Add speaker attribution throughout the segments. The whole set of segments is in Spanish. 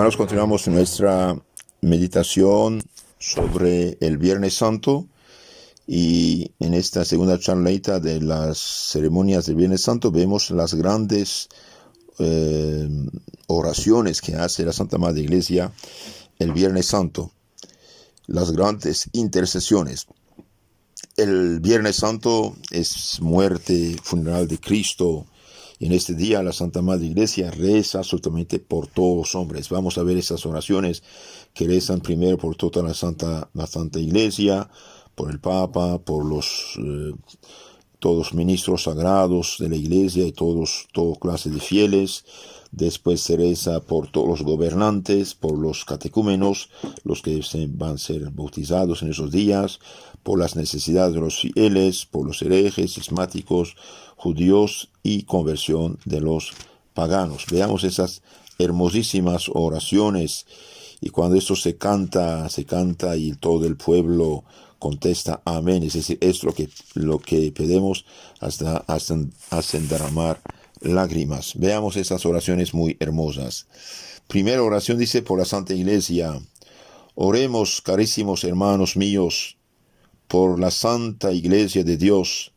Speaker 1: Hermanos, continuamos nuestra meditación sobre el Viernes Santo y en esta segunda charleta de las ceremonias del Viernes Santo vemos las grandes oraciones que hace la Santa Madre Iglesia el Viernes Santo, las grandes intercesiones. El Viernes Santo es muerte, funeral de Cristo. Y en este día la Santa Madre Iglesia reza absolutamente por todos los hombres. Vamos a ver esas oraciones que rezan primero por toda la Santa Iglesia, por el Papa, por todos los ministros sagrados de la Iglesia y toda clase de fieles. Después se reza por todos los gobernantes, por los catecúmenos, los que van a ser bautizados en esos días, por las necesidades de los fieles, por los herejes, cismáticos, judíos y conversión de los paganos. Veamos esas hermosísimas oraciones, y cuando esto se canta y todo el pueblo contesta amén, es decir, es lo que pedimos, hasta hacen derramar lágrimas. Veamos esas oraciones muy hermosas. Primera oración dice: por la Santa Iglesia. Oremos, carísimos hermanos míos, por la Santa Iglesia de Dios,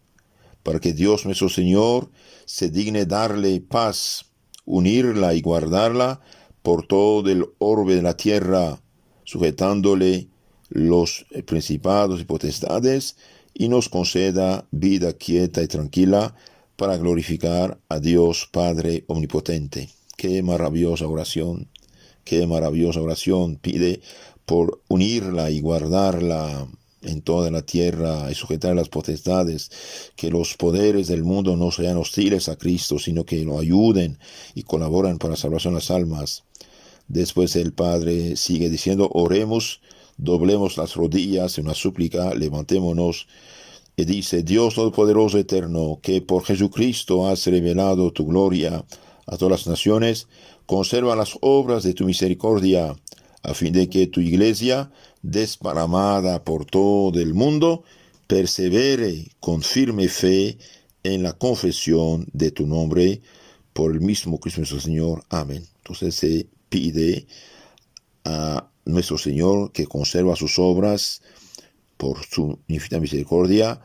Speaker 1: para que Dios nuestro Señor se digne darle paz, unirla y guardarla por todo el orbe de la tierra, sujetándole los principados y potestades, y nos conceda vida quieta y tranquila para glorificar a Dios Padre Omnipotente. Qué maravillosa oración, qué maravillosa oración. Pide por unirla y guardarla en toda la tierra y sujetar las potestades, que los poderes del mundo no sean hostiles a Cristo, sino que lo ayuden y colaboran para la salvación de las almas. Después el Padre sigue diciendo: oremos, doblemos las rodillas en una súplica, levantémonos. Y dice: Dios Todopoderoso Eterno, que por Jesucristo has revelado tu gloria a todas las naciones, conserva las obras de tu misericordia, a fin de que tu Iglesia, desparramada por todo el mundo, persevere con firme fe en la confesión de tu nombre, por el mismo Cristo nuestro Señor. Amén. Entonces se pide a nuestro Señor que conserva sus obras por su infinita misericordia,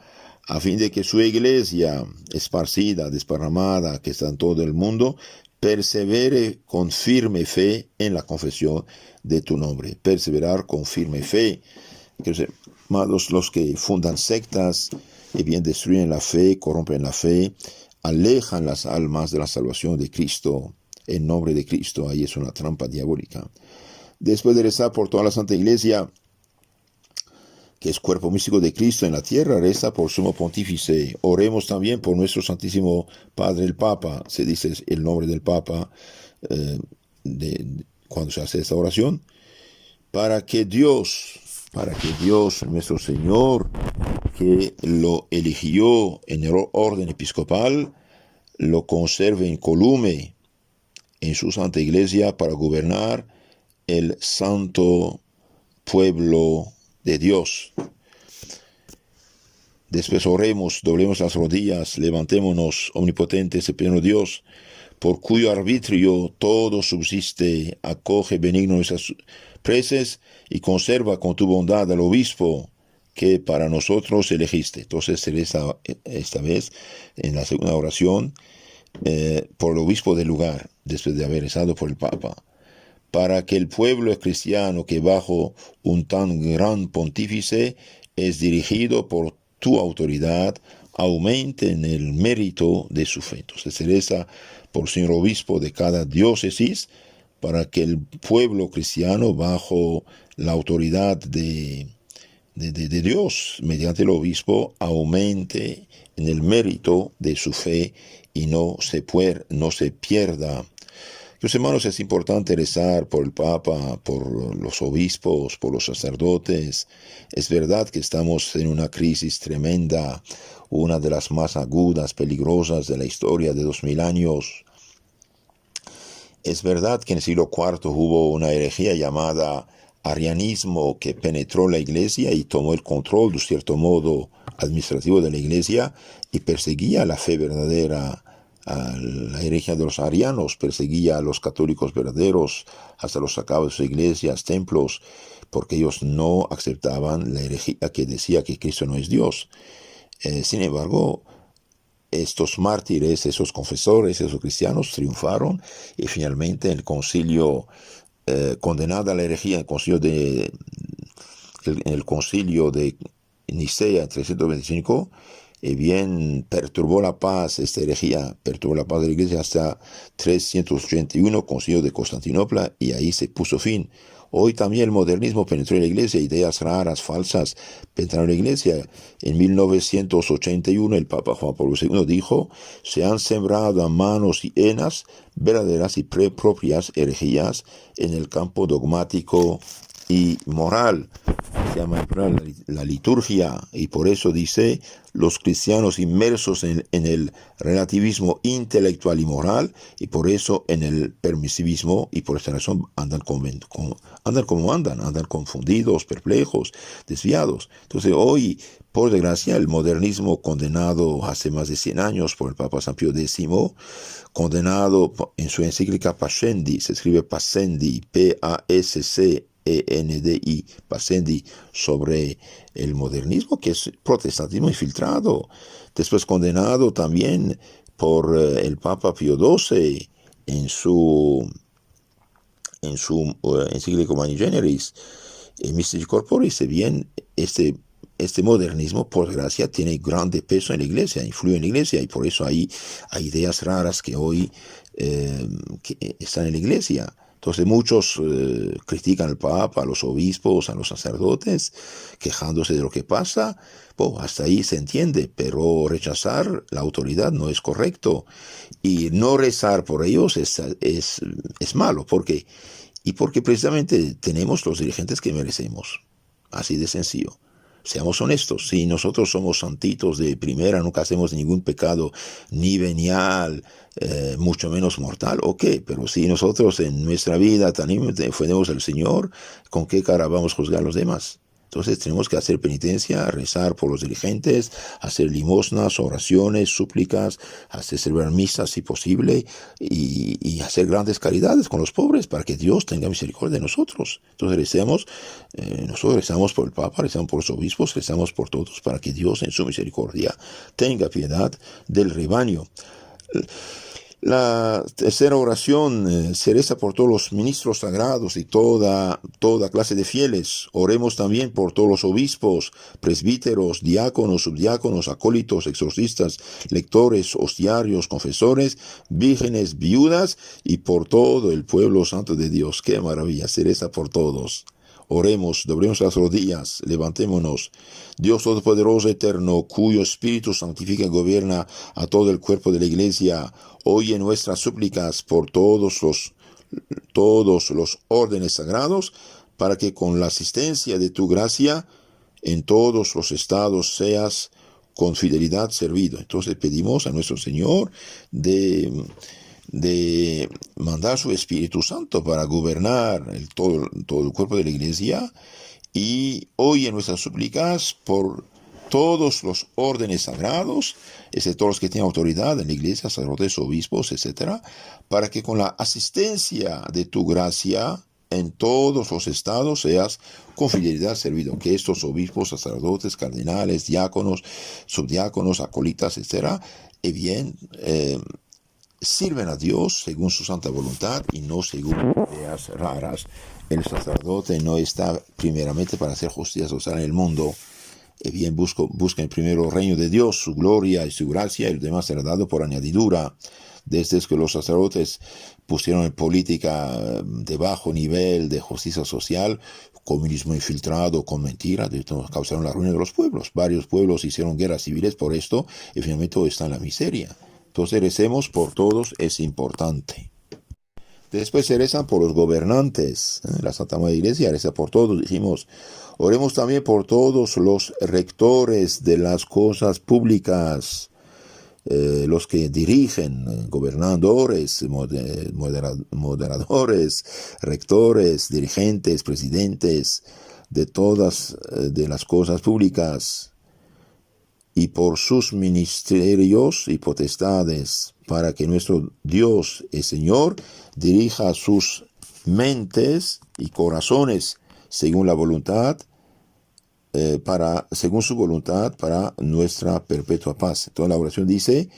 Speaker 1: a fin de que su Iglesia, esparcida, desparramada, que está en todo el mundo, persevere con firme fe en la confesión de tu nombre. Perseverar con firme fe. Amados, los que fundan sectas y bien destruyen la fe, corrompen la fe, alejan las almas de la salvación de Cristo, en nombre de Cristo. Ahí es una trampa diabólica. Después de rezar por toda la Santa Iglesia, que es cuerpo místico de Cristo en la tierra, reza por sumo pontífice. Oremos también por nuestro Santísimo Padre el Papa. Se dice el nombre del Papa cuando se hace esta oración, para que Dios nuestro Señor, que lo eligió en el orden episcopal, lo conserve incolume en su Santa Iglesia para gobernar el santo pueblo de Dios. Después oremos, doblemos las rodillas, levantémonos, omnipotente, eterno Dios, por cuyo arbitrio todo subsiste, acoge benigno nuestras preces y conserva con tu bondad al obispo que para nosotros elegiste. Entonces se reza esta vez en la segunda oración por el obispo del lugar, después de haber rezado por el Papa, para que el pueblo cristiano, que bajo un tan gran pontífice es dirigido por tu autoridad, aumente en el mérito de su fe. Entonces se reza por el señor obispo de cada diócesis, para que el pueblo cristiano, bajo la autoridad de Dios, mediante el obispo, aumente en el mérito de su fe y no se pierda. Los hermanos, es importante rezar por el Papa, por los obispos, por los sacerdotes. Es verdad que estamos en una crisis tremenda, una de las más agudas, peligrosas de la historia de 2000 años. Es verdad que en el siglo IV hubo una herejía llamada arianismo que penetró la Iglesia y tomó el control, de cierto modo, administrativo de la Iglesia y perseguía la fe verdadera a la herejía de los arianos, perseguía a los católicos verdaderos, hasta los sacaba de sus iglesias, templos, porque ellos no aceptaban la herejía que decía que Cristo no es Dios. Sin embargo, estos mártires, esos confesores, esos cristianos triunfaron y finalmente el concilio, condenada la herejía, el concilio de Nicea en 325, bien perturbó la paz, esta herejía perturbó la paz de la iglesia hasta 381, concilio de Constantinopla, y ahí se puso fin. Hoy también el modernismo penetró en la iglesia, ideas raras, falsas, penetraron en la iglesia. En 1981 el Papa Juan Pablo II dijo: se han sembrado a manos llenas verdaderas y propias herejías en el campo dogmático y moral. Se llama la liturgia, y por eso dice: los cristianos inmersos en el relativismo intelectual y moral, y por eso en el permisivismo, y por esta razón andan como andan confundidos, perplejos, desviados. Entonces hoy, por desgracia, el modernismo, condenado hace más de 100 años por el Papa San Pío X, condenado en su encíclica Pascendi, se escribe Pascendi, Pascendi, Pascendi, sobre el modernismo, que es protestantismo infiltrado. Después condenado también por el Papa Pío XII en su encíclica Humani Generis, Mystici Corporis. Bien, este modernismo, por desgracia, tiene grande peso en la iglesia, influye en la iglesia, y por eso hay ideas raras que hoy que están en la iglesia. Entonces muchos critican al Papa, a los obispos, a los sacerdotes, quejándose de lo que pasa. Hasta ahí se entiende, pero rechazar la autoridad no es correcto. Y no rezar por ellos es malo. ¿Por qué? Y porque precisamente tenemos los dirigentes que merecemos. Así de sencillo. Seamos honestos, si nosotros somos santitos de primera, nunca hacemos ningún pecado ni venial, mucho menos mortal, ok, pero si nosotros en nuestra vida también ofendemos al Señor, ¿con qué cara vamos a juzgar a los demás? Entonces tenemos que hacer penitencia, rezar por los dirigentes, hacer limosnas, oraciones, súplicas, hacer celebrar misas si posible, y hacer grandes caridades con los pobres para que Dios tenga misericordia de nosotros. Entonces nosotros rezamos por el Papa, rezamos por los obispos, rezamos por todos para que Dios en su misericordia tenga piedad del rebaño. La tercera oración se reza por todos los ministros sagrados y toda clase de fieles. Oremos también por todos los obispos, presbíteros, diáconos, subdiáconos, acólitos, exorcistas, lectores, hostiarios, confesores, vírgenes, viudas, y por todo el pueblo santo de Dios. ¡Qué maravilla! Se reza por todos. Oremos, doblemos las rodillas, levantémonos. Dios Todopoderoso, eterno, cuyo Espíritu santifica y gobierna a todo el cuerpo de la Iglesia, oye nuestras súplicas por todos los órdenes sagrados, para que con la asistencia de tu gracia en todos los estados seas con fidelidad servido. Entonces pedimos a nuestro Señor de mandar su Espíritu Santo para gobernar todo el cuerpo de la Iglesia, y oye nuestras súplicas por todos los órdenes sagrados, todos los que tienen autoridad en la Iglesia, sacerdotes, obispos, etc., para que con la asistencia de tu gracia en todos los estados seas con fidelidad servido. Que estos obispos, sacerdotes, cardenales, diáconos, subdiáconos, acólitas, etc., sirven a Dios según su santa voluntad y no según ideas raras. El sacerdote no está primeramente para hacer justicia social en el mundo. Busquen primero el reino de Dios, su gloria y su gracia, y lo demás será dado por añadidura. Desde que los sacerdotes pusieron en política de bajo nivel de justicia social, comunismo infiltrado con mentiras, causaron la ruina de los pueblos. Varios pueblos hicieron guerras civiles por esto, y finalmente todo está en la miseria. Entonces recemos por todos, es importante. Después se rezan por los gobernantes. La Santa Madre Iglesia reza por todos. Dijimos, oremos también por todos los rectores de las cosas públicas, los que dirigen, gobernadores, moderadores, rectores, dirigentes, presidentes de todas de las cosas públicas, y por sus ministerios y potestades, para que nuestro Dios, el Señor, dirija sus mentes y corazones según la voluntad, según su voluntad, para nuestra perpetua paz. Entonces la oración dice: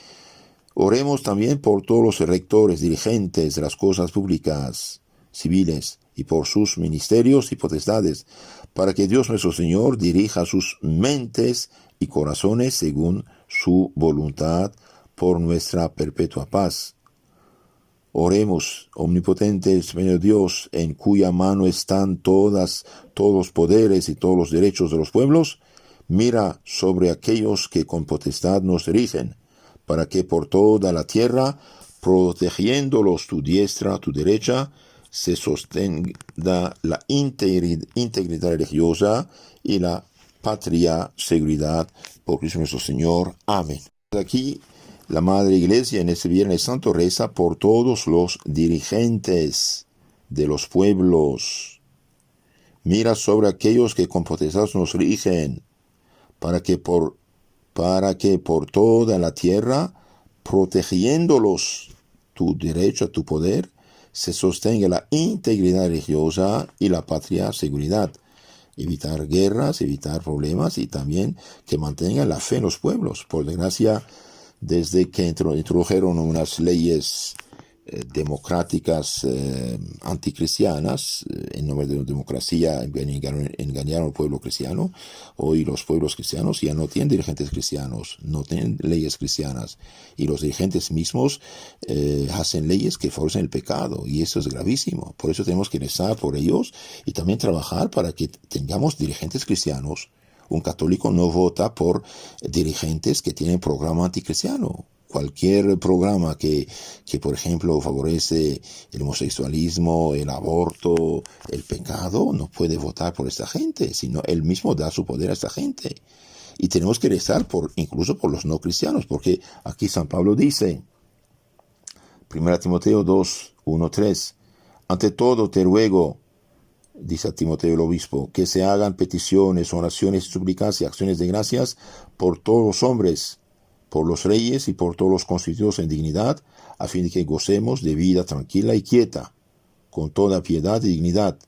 Speaker 1: oremos también por todos los rectores, dirigentes de las cosas públicas, civiles, y por sus ministerios y potestades, para que Dios nuestro Señor dirija sus mentes y corazones según su voluntad, por nuestra perpetua paz. Oremos, omnipotente Señor Dios, en cuya mano están todos los poderes y todos los derechos de los pueblos, mira sobre aquellos que con potestad nos rigen, para que por toda la tierra, protegiéndolos tu diestra, tu derecha, se sostenga la integridad religiosa y la patria seguridad por Cristo nuestro Señor. Amén. Aquí la Madre Iglesia en este Viernes Santo reza por todos los dirigentes de los pueblos. Mira sobre aquellos que con potestad nos rigen, para que por toda la tierra, protegiéndolos tu derecho, tu poder, se sostenga la integridad religiosa y la patria seguridad. Evitar guerras, evitar problemas y también que mantengan la fe en los pueblos. Por desgracia, desde que introdujeron unas leyes democráticas anticristianas, en nombre de la democracia engañaron al pueblo cristiano. Hoy los pueblos cristianos ya no tienen dirigentes cristianos, no tienen leyes cristianas, y los dirigentes mismos hacen leyes que favorecen el pecado, y eso es gravísimo. Por eso tenemos que rezar por ellos y también trabajar para que tengamos dirigentes cristianos. Un católico no vota por dirigentes que tienen programa anticristiano. Cualquier programa que, por ejemplo, favorece el homosexualismo, el aborto, el pecado, no puede votar por esta gente, sino él mismo da su poder a esta gente. Y tenemos que rezar incluso por los no cristianos, porque aquí San Pablo dice, 1 Timoteo 2, 1, 3, ante todo te ruego, dice a Timoteo el obispo, que se hagan peticiones, oraciones, súplicas y acciones de gracias por todos los hombres, por los reyes y por todos los constituidos en dignidad, a fin de que gocemos de vida tranquila y quieta, con toda piedad y dignidad.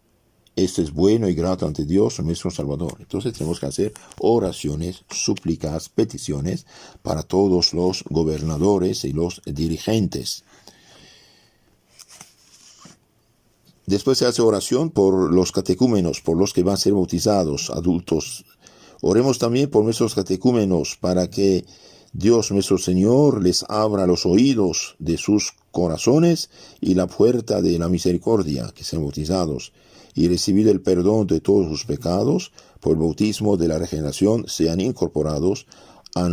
Speaker 1: Esto es bueno y grato ante Dios, nuestro Salvador. Entonces tenemos que hacer oraciones, súplicas, peticiones para todos los gobernadores y los dirigentes. Después se hace oración por los catecúmenos, por los que van a ser bautizados, adultos. Oremos también por nuestros catecúmenos, para que Dios nuestro Señor les abra los oídos de sus corazones y la puerta de la misericordia, que sean bautizados, y recibido el perdón de todos sus pecados, por el bautismo de la regeneración, sean incorporados a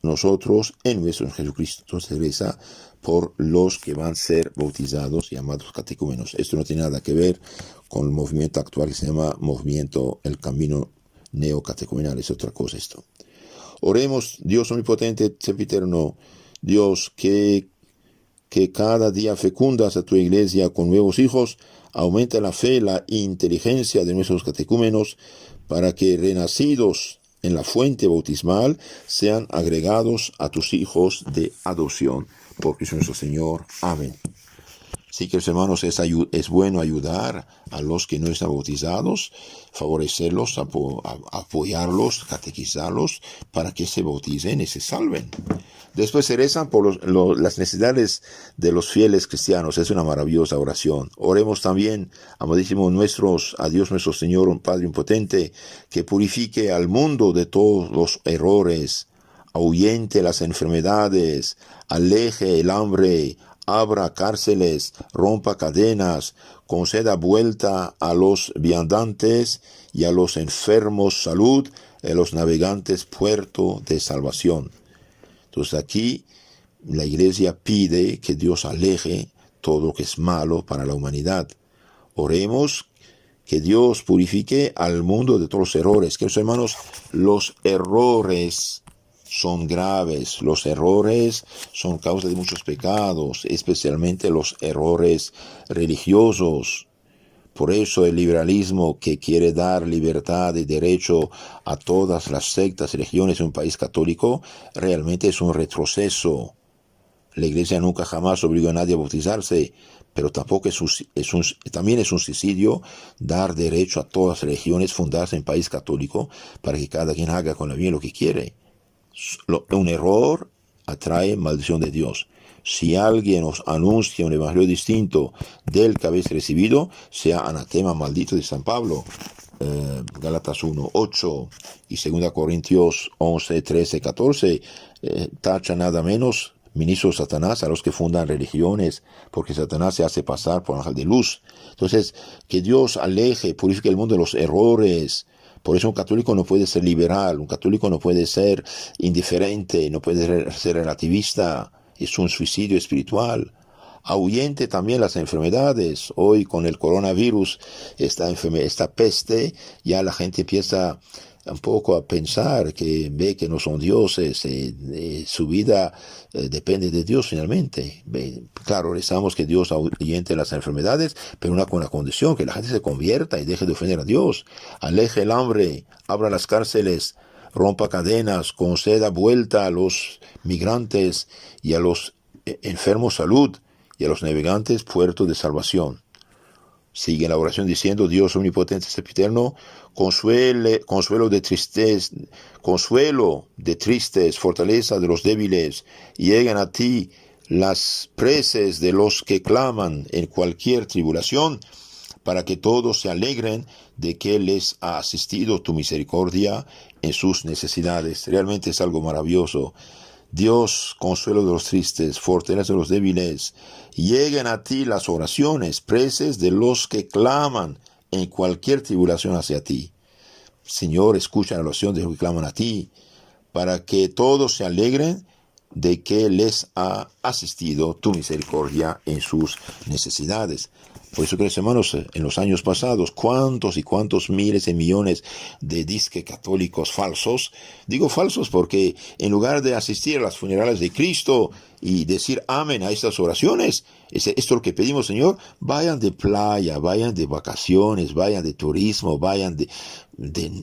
Speaker 1: nosotros en nuestro Jesucristo. Entonces reza por los que van a ser bautizados, llamados catecúmenos. Esto no tiene nada que ver con el movimiento actual que se llama movimiento El Camino Neocatecumenal, es otra cosa esto. Oremos, Dios omnipotente, sempiterno, Dios, que cada día fecundas a tu iglesia con nuevos hijos, aumenta la fe, la inteligencia de nuestros catecúmenos, para que renacidos en la fuente bautismal sean agregados a tus hijos de adopción. Por Cristo nuestro Señor. Amén. Sí, que hermanos, es bueno ayudar a los que no están bautizados, favorecerlos, apoyarlos, catequizarlos, para que se bauticen y se salven. Después se rezan por las necesidades de los fieles cristianos. Es una maravillosa oración. Oremos también, amadísimo a Dios nuestro Señor, un Padre impotente, que purifique al mundo de todos los errores, ahuyente las enfermedades, aleje el hambre, abra cárceles, rompa cadenas, conceda vuelta a los viandantes y a los enfermos salud, y a los navegantes puerto de salvación. Entonces aquí la Iglesia pide que Dios aleje todo lo que es malo para la humanidad. Oremos que Dios purifique al mundo de todos los errores. Queridos hermanos, los errores son graves, los errores son causa de muchos pecados, especialmente los errores religiosos. Por eso el liberalismo, que quiere dar libertad y derecho a todas las sectas y religiones en un país católico, realmente es un retroceso. La iglesia nunca jamás obligó a nadie a bautizarse, pero tampoco también es un suicidio dar derecho a todas las religiones fundadas en país católico para que cada quien haga con la vida lo que quiere. Un error atrae maldición de Dios. Si alguien os anuncia un evangelio distinto del que habéis recibido, sea anatema maldito de San Pablo. Gálatas 1:8 y 2 Corintios 11:13-14 tacha nada menos ministros de Satanás a los que fundan religiones, porque Satanás se hace pasar por ángel de luz. Entonces, que Dios aleje, purifique el mundo de los errores. Por eso un católico no puede ser liberal, un católico no puede ser indiferente, no puede ser relativista. Es un suicidio espiritual. Ahuyente también las enfermedades. Hoy con el coronavirus, esta peste, ya la gente empieza un poco a pensar que ve que no son dioses, su vida depende de Dios finalmente. Claro, rezamos que Dios ahuyente las enfermedades, pero con una condición, que la gente se convierta y deje de ofender a Dios, aleje el hambre, abra las cárceles, rompa cadenas, conceda vuelta a los migrantes y a los enfermos salud, y a los navegantes puertos de salvación. Sigue la oración diciendo: Dios omnipotente, sempiterno, consuelo de tristes, fortaleza de los débiles, lleguen a ti las preces de los que claman en cualquier tribulación, para que todos se alegren de que les ha asistido tu misericordia en sus necesidades. Realmente es algo maravilloso. Dios, consuelo de los tristes, fortaleza de los débiles, lleguen a ti las oraciones, preces de los que claman en cualquier tribulación hacia ti. Señor, escucha la oración de los que claman a ti, para que todos se alegren de que les ha asistido tu misericordia en sus necesidades. Por eso, queridos hermanos, en los años pasados, cuántos y cuántos miles de millones de disque católicos falsos. Digo falsos porque en lugar de asistir a las funerales de Cristo y decir amén a estas oraciones, esto es lo que pedimos, Señor, vayan de playa, vayan de vacaciones, vayan de turismo, vayan de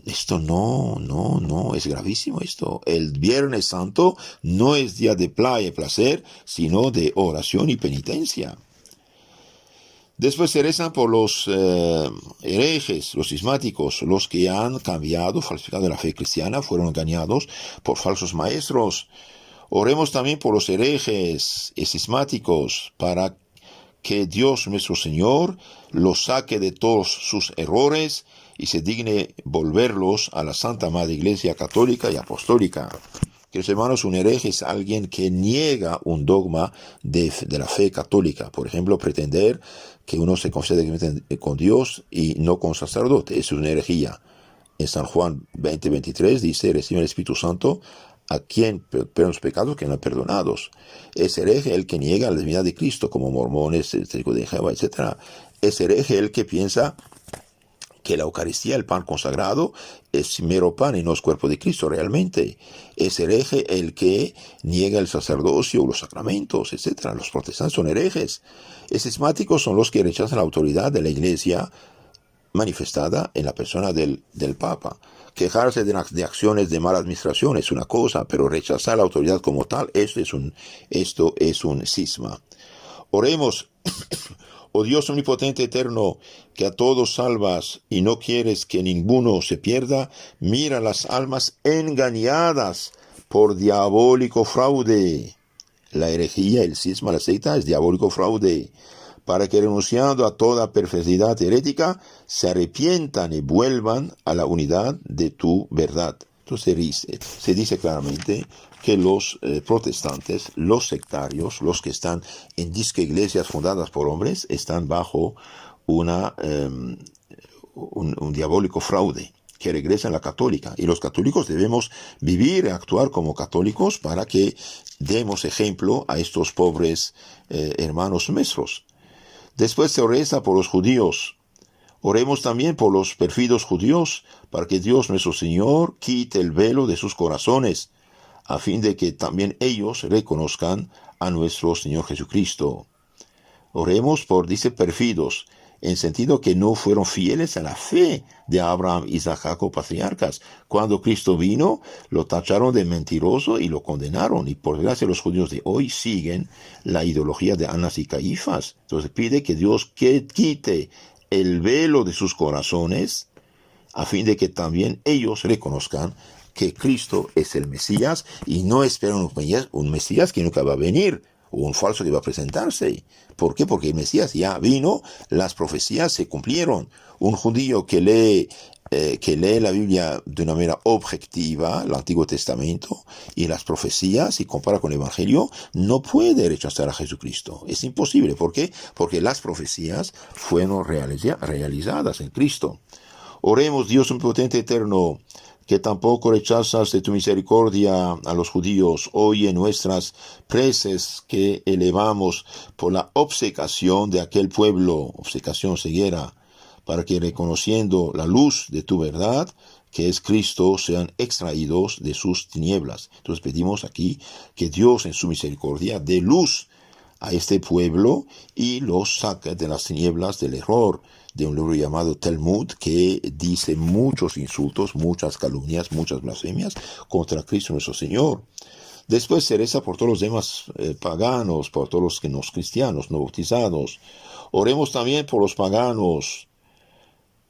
Speaker 1: esto no, es gravísimo esto. El Viernes Santo no es día de playa y placer, sino de oración y penitencia. Después se rezan por los herejes, los cismáticos, los que han cambiado, falsificado la fe cristiana, fueron engañados por falsos maestros. Oremos también por los herejes y cismáticos, para que Dios nuestro Señor los saque de todos sus errores y se digne volverlos a la Santa Madre Iglesia Católica y Apostólica. Queridos hermanos, un hereje es alguien que niega un dogma de la fe católica. Por ejemplo, pretender que uno se confiese con Dios y no con sacerdote. Es una herejía. En San Juan 20:23 dice: recibe el Espíritu Santo a quien perdonan los pecados que no han perdonados. Es hereje el que niega la divinidad de Cristo, como mormones, testigos de Jehová, etc. Es hereje el que piensa que la Eucaristía, el pan consagrado, es mero pan y no es cuerpo de Cristo realmente. Es hereje el que niega el sacerdocio, los sacramentos, etc. Los protestantes son herejes. Los cismáticos son los que rechazan la autoridad de la Iglesia manifestada en la persona del Papa. Quejarse de acciones de mala administración es una cosa, pero rechazar la autoridad como tal, esto es un cisma. Oremos. Oh Dios omnipotente eterno, que a todos salvas y no quieres que ninguno se pierda, mira las almas engañadas por diabólico fraude. La herejía, el cisma, la secta es diabólico fraude, para que renunciando a toda perversidad herética, se arrepientan y vuelvan a la unidad de tu verdad. Entonces se dice claramente que los protestantes, los sectarios, los que están en disque iglesias fundadas por hombres, están bajo un diabólico fraude que regresa a la católica. Y los católicos debemos vivir y actuar como católicos para que demos ejemplo a estos pobres hermanos nuestros. Después se reza por los judíos. Oremos también por los pérfidos judíos, para que Dios nuestro Señor quite el velo de sus corazones, a fin de que también ellos reconozcan a nuestro Señor Jesucristo. Oremos por, dice, pérfidos, en sentido que no fueron fieles a la fe de Abraham, Isaac, Jacob, patriarcas. Cuando Cristo vino, lo tacharon de mentiroso y lo condenaron. Y por desgracia los judíos de hoy siguen la ideología de Anás y Caifás. Entonces pide que Dios quite el velo de sus corazones, a fin de que también ellos reconozcan que Cristo es el Mesías y no esperan un Mesías que nunca va a venir, o un falso que va a presentarse. ¿Por qué? Porque el Mesías ya vino, las profecías se cumplieron. Un judío que lee la Biblia de una manera objetiva, el Antiguo Testamento, y las profecías, y compara con el Evangelio, no puede rechazar a Jesucristo. Es imposible. ¿Por qué? Porque las profecías fueron realizadas en Cristo. Oremos, Dios omnipotente eterno, que tampoco rechazas de tu misericordia a los judíos. Oye nuestras preces que elevamos por la obcecación de aquel pueblo, obcecación ceguera, para que reconociendo la luz de tu verdad, que es Cristo, sean extraídos de sus tinieblas. Entonces pedimos aquí que Dios en su misericordia dé luz a este pueblo y los saque de las tinieblas del error, de un libro llamado Talmud, que dice muchos insultos, muchas calumnias, muchas blasfemias contra Cristo nuestro Señor. Después se reza por todos los demás paganos, por todos los que no cristianos, no bautizados. Oremos también por los paganos,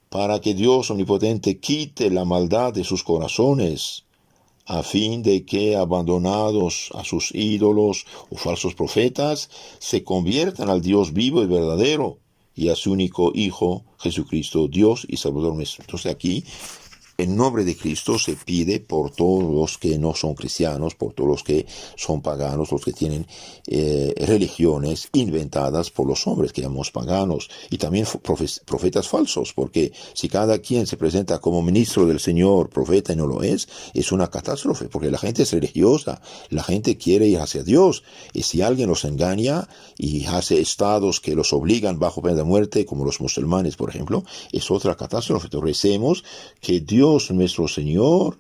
Speaker 1: para que Dios omnipotente quite la maldad de sus corazones, a fin de que, abandonados a sus ídolos o falsos profetas, se conviertan al Dios vivo y verdadero, y a su único Hijo, Jesucristo, Dios y Salvador nuestro. Entonces aquí, en nombre de Cristo, se pide por todos los que no son cristianos, por todos los que son paganos, los que tienen religiones inventadas por los hombres que llamamos paganos, y también profetas falsos, porque si cada quien se presenta como ministro del Señor, profeta y no lo es una catástrofe, porque la gente es religiosa, la gente quiere ir hacia Dios, y si alguien los engaña y hace estados que los obligan bajo pena de muerte, como los musulmanes, por ejemplo, es otra catástrofe. Entonces recemos que Dios nuestro Señor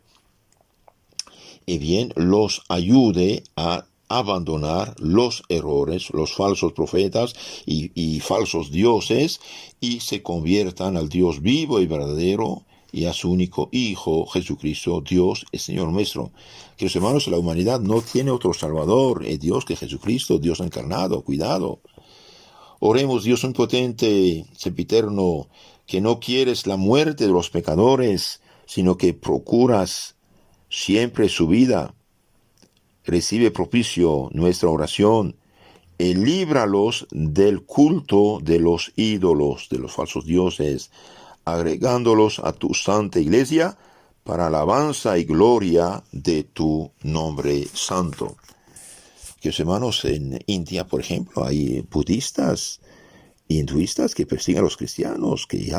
Speaker 1: bien los ayude a abandonar los errores, los falsos profetas y falsos dioses, y se conviertan al Dios vivo y verdadero y a su único Hijo, Jesucristo, Dios y Señor nuestro. Queridos hermanos, la humanidad no tiene otro Salvador, Dios que Jesucristo, Dios encarnado. Cuidado. Oremos, Dios omnipotente, sempiterno, que no quieres la muerte de los pecadores, sino que procuras siempre su vida. Recibe propicio nuestra oración y líbralos del culto de los ídolos, de los falsos dioses, agregándolos a tu santa iglesia para alabanza y gloria de tu nombre santo. Queridos hermanos, en India, por ejemplo, hay budistas y hinduistas que persiguen a los cristianos, que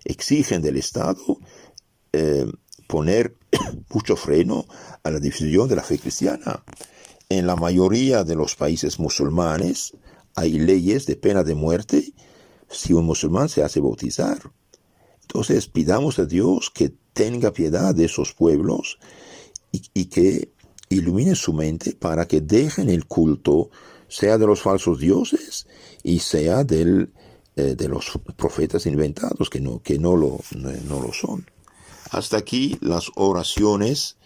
Speaker 1: exigen del Estado poner mucho freno a la difusión de la fe cristiana. En la mayoría de los países musulmanes hay leyes de pena de muerte si un musulmán se hace bautizar. Entonces pidamos a Dios que tenga piedad de esos pueblos y que ilumine su mente para que dejen el culto, sea de los falsos dioses y sea de los profetas inventados, que no lo son. Hasta aquí las oraciones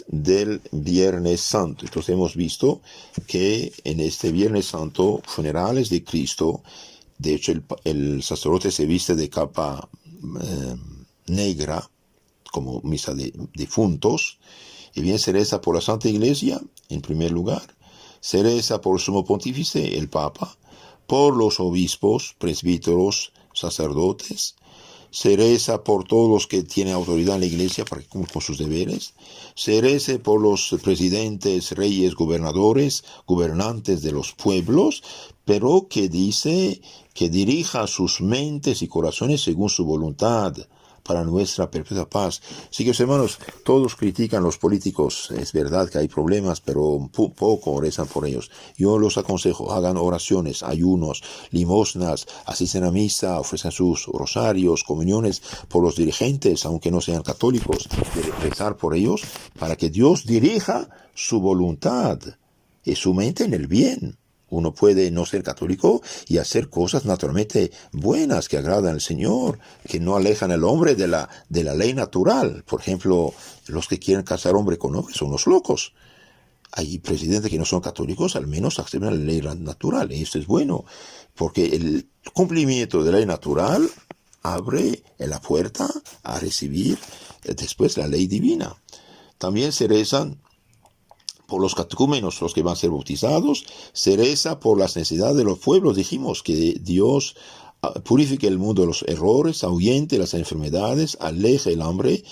Speaker 1: del Viernes Santo. Entonces hemos visto que en este Viernes Santo, funerales de Cristo, de hecho el sacerdote se viste de capa negra, como misa de difuntos, y bien se reza por la Santa Iglesia, en primer lugar, se reza por el Sumo Pontífice, el Papa, por los obispos, presbíteros, sacerdotes, se reza por todos los que tienen autoridad en la iglesia para que cumplan con sus deberes, se reza por los presidentes, reyes, gobernadores, gobernantes de los pueblos, pero que dice que dirija sus mentes y corazones según su voluntad, para nuestra perpetua paz. Sí, que hermanos, todos critican a los políticos, es verdad que hay problemas, pero poco rezan por ellos. Yo los aconsejo, hagan oraciones, ayunos, limosnas, asisten a misa, ofrecen sus rosarios, comuniones por los dirigentes, aunque no sean católicos, de rezar por ellos, para que Dios dirija su voluntad y su mente en el bien. Uno puede no ser católico y hacer cosas naturalmente buenas que agradan al Señor, que no alejan al hombre de la ley natural. Por ejemplo, los que quieren casar hombre con hombre son unos locos. Hay presidentes que no son católicos, al menos aceptan la ley natural. Y esto es bueno, porque el cumplimiento de la ley natural abre la puerta a recibir después la ley divina. También se rezan por los catecúmenos, los que van a ser bautizados, se reza por las necesidades de los pueblos. Dijimos que Dios purifique el mundo de los errores, ahuyente las enfermedades, aleje el hambre,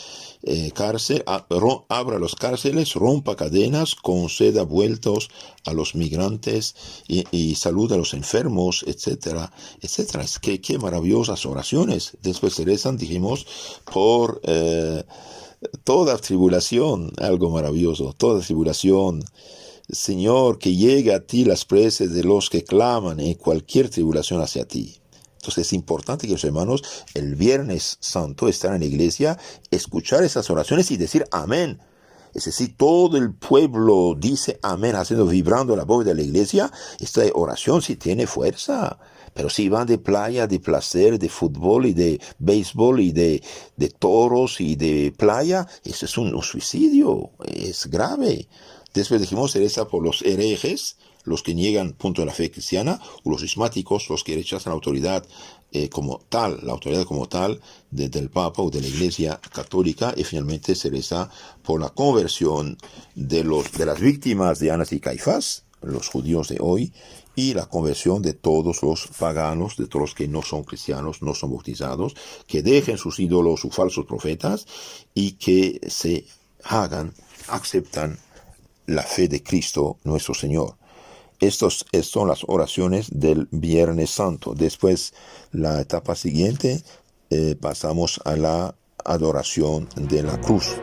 Speaker 1: abra los cárceles, rompa cadenas, conceda vueltos a los migrantes y saluda a los enfermos, etcétera, etcétera. Qué maravillosas oraciones. Después se rezan, dijimos, por toda tribulación, algo maravilloso, toda tribulación. Señor, que llegue a ti las preces de los que claman en cualquier tribulación hacia ti. Entonces es importante que los hermanos el Viernes Santo estén en la iglesia, escuchar esas oraciones y decir amén. Es decir, todo el pueblo dice amén, haciendo vibrando la voz de la iglesia. Esta oración sí tiene fuerza. Pero si van de playa, de placer, de fútbol y de béisbol y de toros y de playa, eso es un suicidio, es grave. Después dijimos, se reza por los herejes, los que niegan punto de la fe cristiana, o los cismáticos, los que rechazan la autoridad como tal, del Papa o de la Iglesia Católica, y finalmente se reza por la conversión de las víctimas de Anás y Caifás, los judíos de hoy, y la conversión de todos los paganos, de todos los que no son cristianos, no son bautizados, que dejen sus ídolos, sus falsos profetas, y que se aceptan la fe de Cristo nuestro Señor. Estas son las oraciones del Viernes Santo. Después, la etapa siguiente, pasamos a la adoración de la cruz.